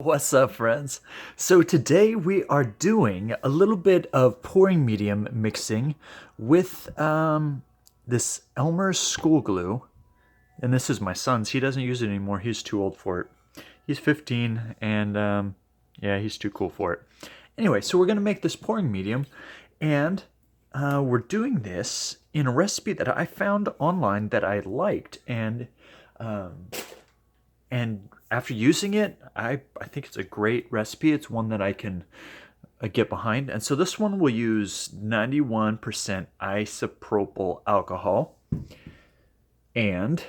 What's up, friends? So today we are doing a little bit of pouring medium mixing with this Elmer's school glue. And this is my son's. He doesn't use it anymore. He's too old for it. He's 15 and yeah, he's too cool for it. Anyway, so we're going to make this pouring medium, and we're doing this in a recipe that I found online that I liked, and after using it, I think it's a great recipe. It's one that I can get behind. And so this one will use 91% isopropyl alcohol, and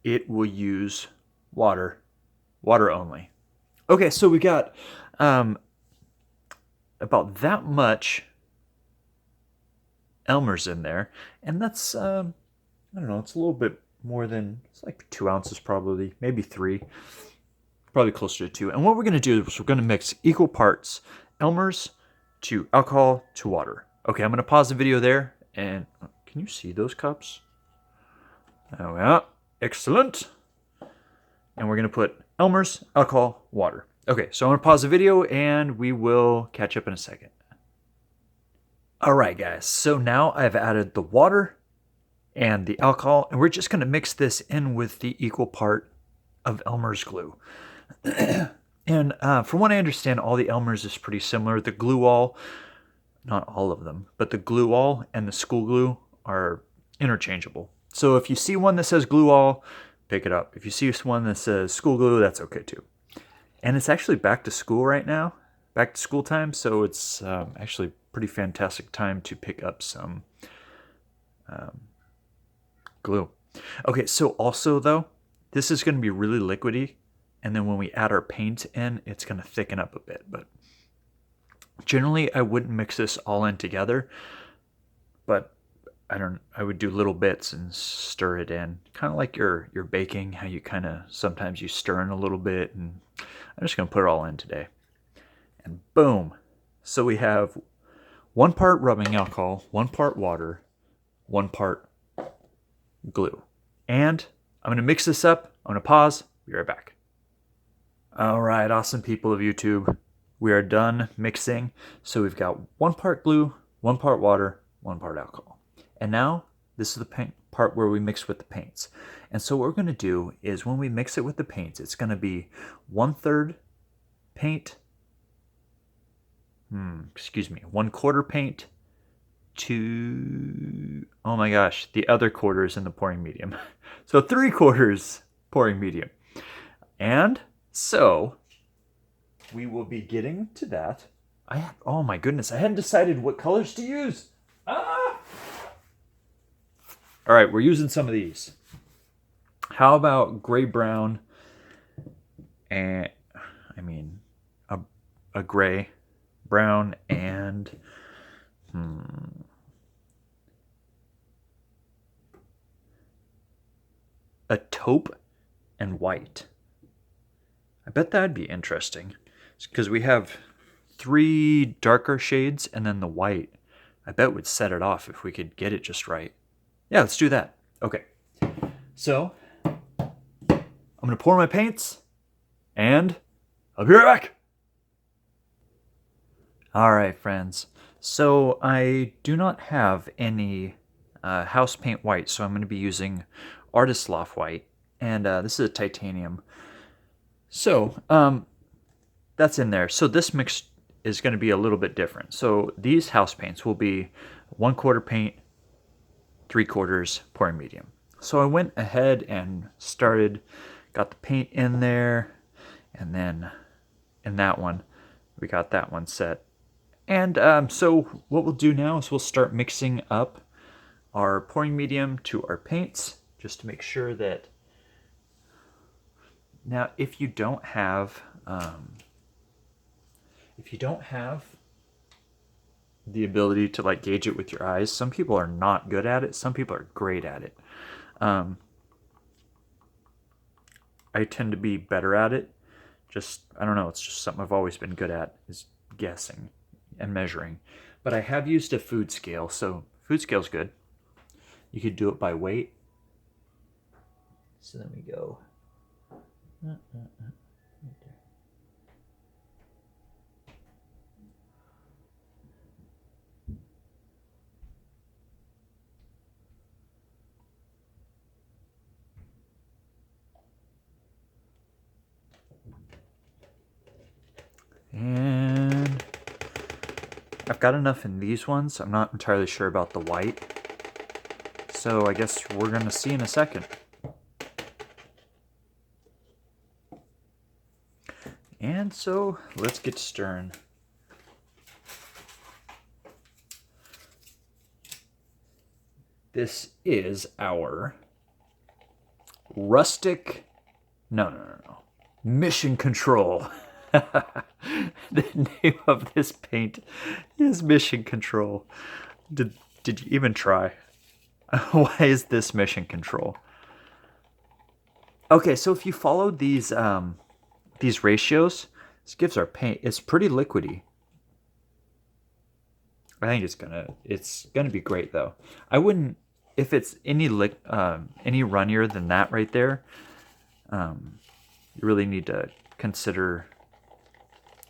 it will use water only. Okay, so we got about that much Elmer's in there, and that's I don't know, it's a little bit more than, it's like 2 ounces probably, maybe 3, probably closer to 2. And what we're going to do is we're going to mix equal parts Elmer's to alcohol to water. Okay, I'm going to pause the video there, and can you see those cups? Oh yeah, excellent. And we're going to put Elmer's, alcohol, water. Okay, so I'm going to pause the video and we will catch up in a second. Alright guys, so now I've added the water and the alcohol, and we're just going to mix this in with the equal part of Elmer's glue. And from what I understand, all the Elmer's is pretty similar. The glue all, not all of them, but the glue all and the school glue are interchangeable. So if you see one that says glue all, pick it up. If you see one that says school glue, that's okay too. And it's actually back to school right now, back to school time, so it's actually a pretty fantastic time to pick up some glue. Okay, so also though, this is going to be really liquidy, and then when we add our paint in, it's going to thicken up a bit. But generally I wouldn't mix this all in together, but I would do little bits and stir it in, kind of like your baking, how you kind of sometimes you stir in a little bit. And I'm just going to put it all in today, and boom. So we have 1 part rubbing alcohol, 1 part water, 1 part glue. And I'm going to mix this up. I'm going to pause. Be right back. All right, awesome people of YouTube. We are done mixing. So we've got 1 part glue, 1 part water, 1 part alcohol. And now this is the paint part where we mix with the paints. And so what we're going to do is when we mix it with the paints, it's going to be 1/3 paint, 1/4 paint, to, oh my gosh, the other quarter is in the pouring medium. So 3/4 pouring medium. And so we will be getting to that. Oh my goodness, I hadn't decided what colors to use. All right, we're using some of these. How about gray brown, and a gray brown and a taupe and white. I bet that'd be interesting, because we have 3 darker shades and then the white. I bet would set it off if we could get it just right. Yeah, let's do that. Okay, so I'm gonna pour my paints, and I'll be right back. All right, friends. So I do not have any house paint white, so I'm going to be using Artist Loft white, and this is a titanium. So that's in there. So this mix is going to be a little bit different. So these house paints will be 1/4 paint, 3/4 pouring medium. So I went ahead and got the paint in there, and then in that one, we got that one set. And so what we'll do now is we'll start mixing up our pouring medium to our paints, just to make sure that. Now, if you don't have the ability to like gauge it with your eyes, some people are not good at it. Some people are great at it. I tend to be better at it. I don't know. It's just something I've always been good at, is guessing and measuring. But I have used a food scale, so food scale's good. You could do it by weight. So then we go. Right there. And I've got enough in these ones. I'm not entirely sure about the white. So I guess we're going to see in a second. And so let's get stirring. This is our rustic, no, Mission Control. The name of this paint is Mission Control. Did you even try? Why is this Mission Control? Okay, so if you follow these ratios, this gives our paint, it's pretty liquidy. I think it's gonna be great though. I wouldn't, if it's any runnier than that right there, you really need to consider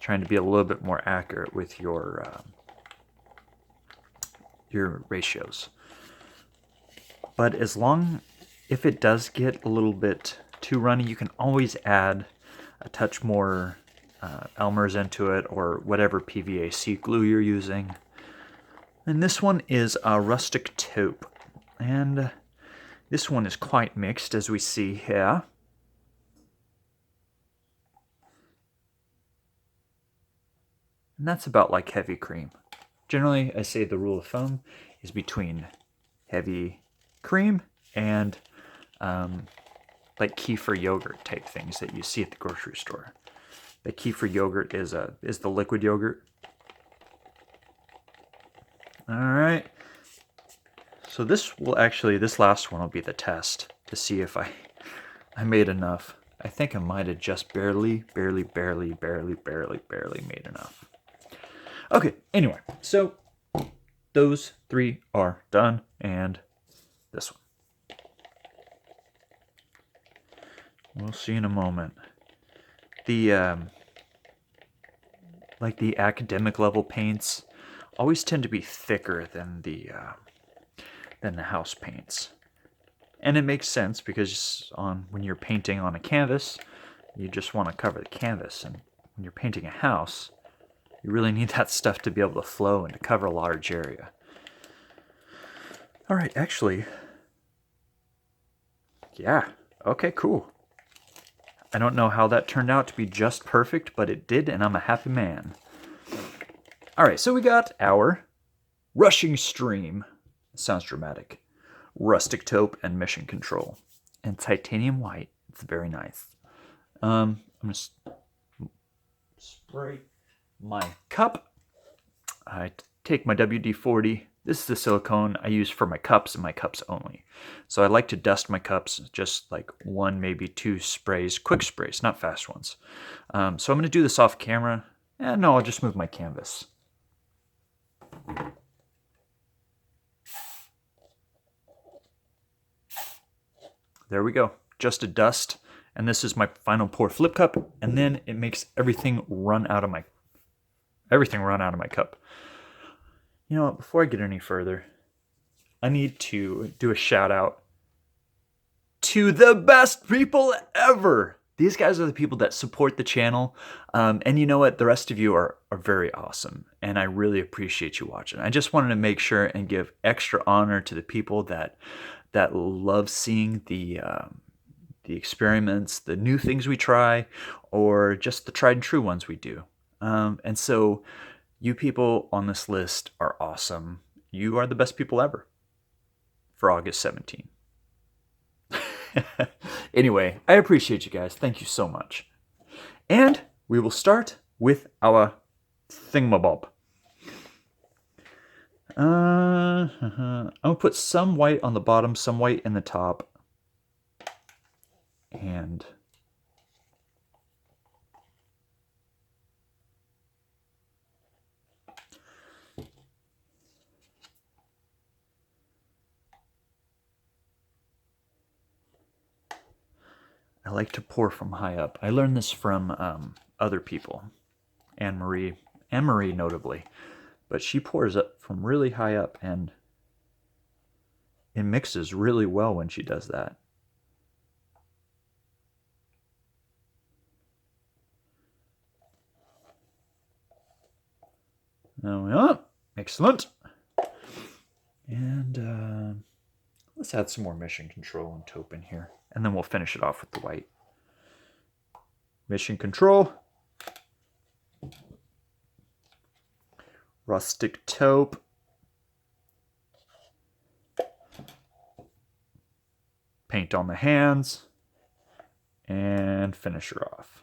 trying to be a little bit more accurate with your ratios. But if it does get a little bit too runny, you can always add a touch more Elmer's into it, or whatever PVA glue you're using. And this one is a rustic taupe. And this one is quite mixed, as we see here. And that's about like heavy cream. Generally, I say the rule of thumb is between heavy cream and like kefir yogurt type things that you see at the grocery store. The kefir yogurt is the liquid yogurt. All right. So this last one will be the test to see if I made enough. I think I might have just barely made enough. Okay, anyway, so those three are done, and this one. We'll see in a moment. The like the academic level paints always tend to be thicker than the house paints. And it makes sense because when you're painting on a canvas, you just want to cover the canvas, and when you're painting a house, you really need that stuff to be able to flow and to cover a large area. All right, actually, yeah, okay, cool. I don't know how that turned out to be just perfect, but it did, and I'm a happy man. All right, so we got our rushing stream. Sounds dramatic. Rustic taupe and Mission Control. And titanium white. It's very nice. I'm going to spray my cup. I take my WD-40. This is the silicone I use for my cups and my cups only. So I like to dust my cups just like one, maybe two sprays, quick sprays, not fast ones. So I'm going to do this off camera. And no, I'll just move my canvas. There we go. Just a dust. And this is my final pour flip cup. And then it makes everything run out of my cup. You know what? Before I get any further, I need to do a shout out to the best people ever. These guys are the people that support the channel. And you know what? The rest of you are very awesome. And I really appreciate you watching. I just wanted to make sure and give extra honor to the people that love seeing the experiments, the new things we try, or just the tried and true ones we do. And so you people on this list are awesome. You are the best people ever for August 17. Anyway, I appreciate you guys. Thank you so much. And we will start with our thingamabob. I'm going to put some white on the bottom, some white in the top. And I like to pour from high up. I learned this from other people, Anne-Marie notably. But she pours up from really high up, and it mixes really well when she does that. There we are. Excellent. And let's add some more mission control and taupe in here. And then we'll finish it off with the white. Mission control. Rustic taupe. Paint on the hands. And finish her off.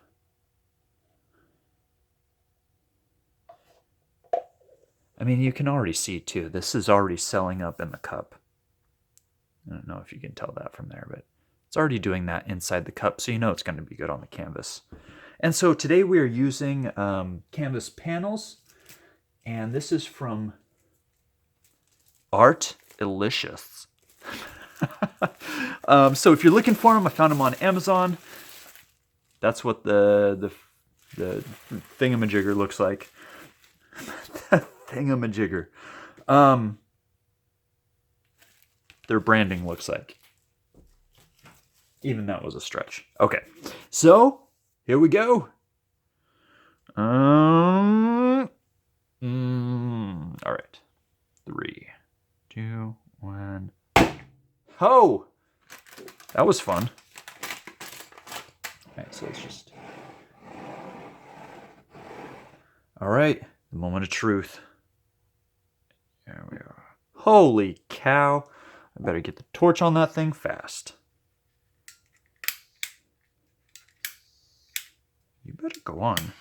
I mean, you can already see too, this is already selling up in the cup. I don't know if you can tell that from there, but it's already doing that inside the cup, so you know it's going to be good on the canvas. And so today we are using canvas panels, and this is from Art Delicious. So if you're looking for them, I found them on Amazon. That's what the thingamajigger looks like. Thingamajigger. Their branding looks like. Even that was a stretch. Okay, so here we go. All right, 3, 2, 1. Oh, that was fun. All right, so let's just. All right, the moment of truth. There we are. Holy cow. I better get the torch on that thing fast. You better go on.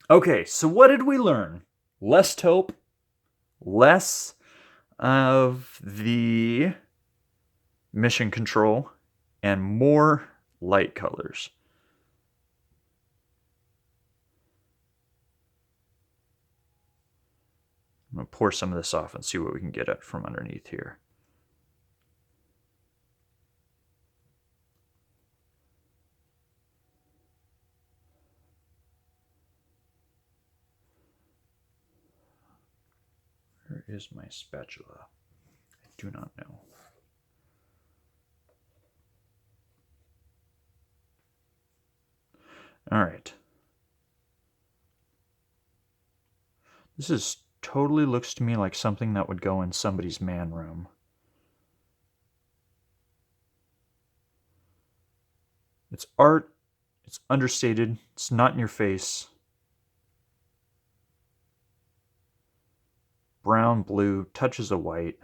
Okay, so what did we learn? Less taupe, less of the mission control, and more light colors. I'm going to pour some of this off and see what we can get at from underneath here. Where is my spatula? I do not know. All right. This totally looks to me like something that would go in somebody's man room. It's art. It's understated. It's not in your face. Brown, blue, touches of white.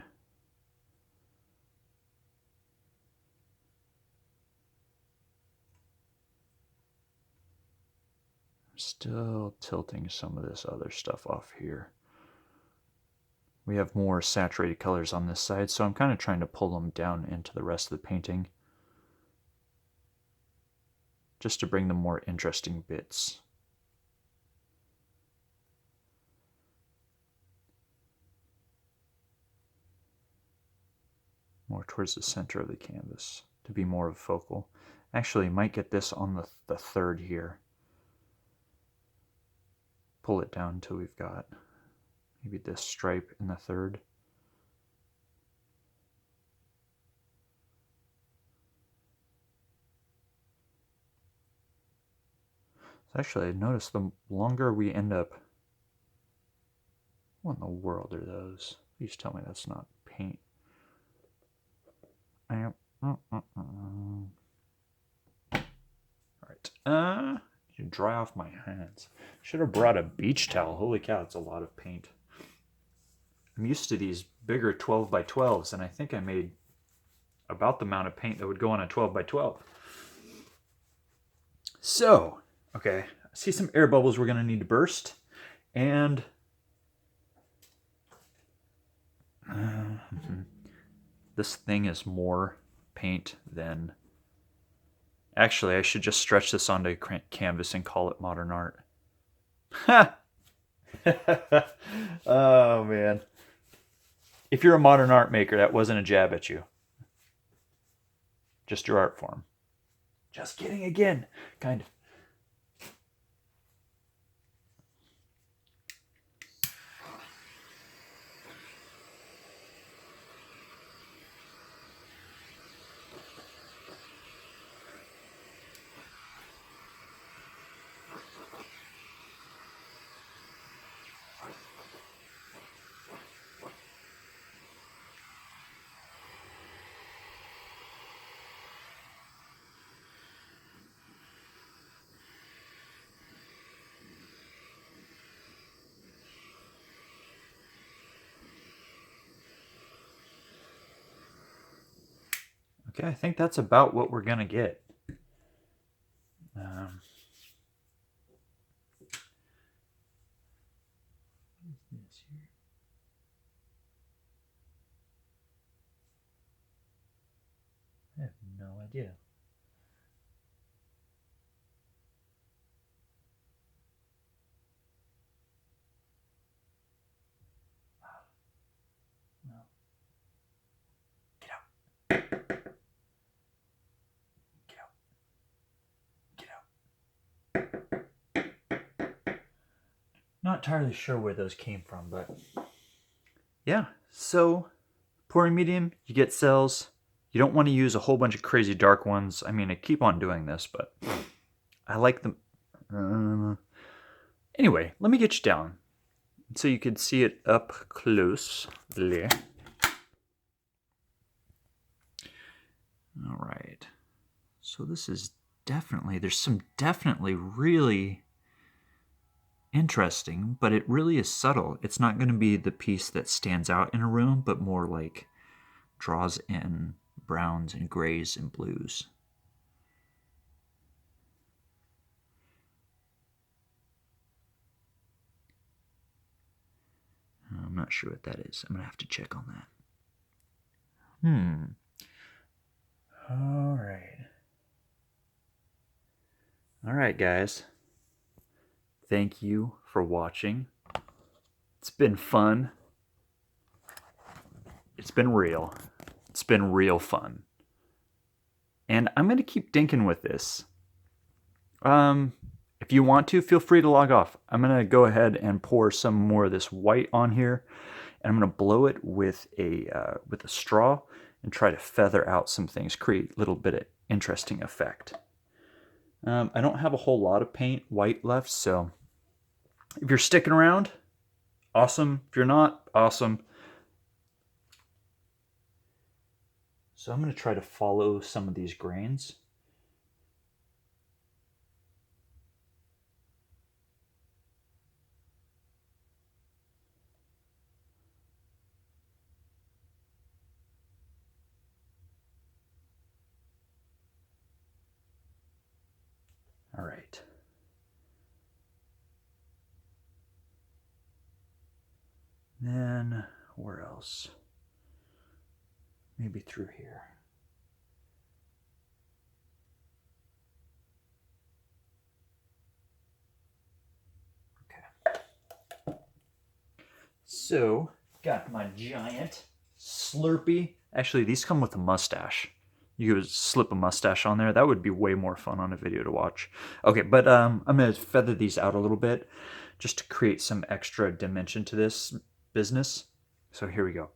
Still tilting some of this other stuff off here. We have more saturated colors on this side, so I'm kind of trying to pull them down into the rest of the painting, just to bring the more interesting bits. More towards the center of the canvas to be more of a focal. Actually, might get this on the third here. Pull it down until we've got maybe this stripe in the third. So actually, I noticed the longer we end up... What in the world are those? Please tell me that's not paint. Alright, you dry off my hands. Should have brought a beach towel. Holy cow, it's a lot of paint. I'm used to these bigger 12 by 12s, and I think I made about the amount of paint that would go on a 12 by 12. So, okay, I see some air bubbles we're going to need to burst, and this thing is more paint than... Actually, I should just stretch this onto canvas and call it modern art. Ha! Oh, man. If you're a modern art maker, that wasn't a jab at you. Just your art form. Just kidding again, kind of. Okay, I think that's about what we're gonna get. I have no idea. Well, get out. Get out. Get out. Not entirely sure where those came from, but yeah. So pouring medium, you get cells. You don't want to use a whole bunch of crazy dark ones. I mean, I keep on doing this, but I like them. Anyway, let me get you down so you can see it up close. All right. So this is definitely, there's some definitely really interesting, but it really is subtle. It's not going to be the piece that stands out in a room, but more like draws in browns and grays and blues. I'm not sure what that is. I'm going to have to check on that. All right. All right, guys. Thank you for watching. It's been fun. It's been real. It's been real fun. And I'm going to keep dinking with this. If you want to, feel free to log off. I'm going to go ahead and pour some more of this white on here. And I'm going to blow it with a straw and try to feather out some things, create a little bit of interesting effect. I don't have a whole lot of paint white left, so if you're sticking around, awesome. If you're not, awesome. So I'm going to try to follow some of these grains. All right. Then where else? Maybe through here. Okay. So, got my giant Slurpee. Actually, these come with a mustache. You could slip a mustache on there. That would be way more fun on a video to watch. Okay, but I'm going to feather these out a little bit just to create some extra dimension to this business. So here we go.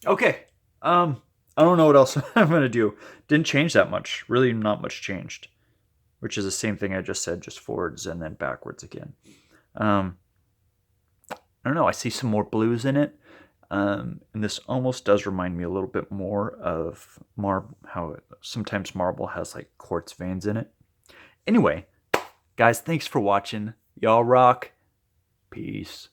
Okay. I don't know what else I'm gonna do. Didn't change that much. Really, not much changed. Which is the same thing I just said, just forwards and then backwards again. Um, I don't know. I see some more blues in it, and this almost does remind me a little bit more of how sometimes marble has like quartz veins in it. Anyway, guys, thanks for watching. Y'all rock. Peace.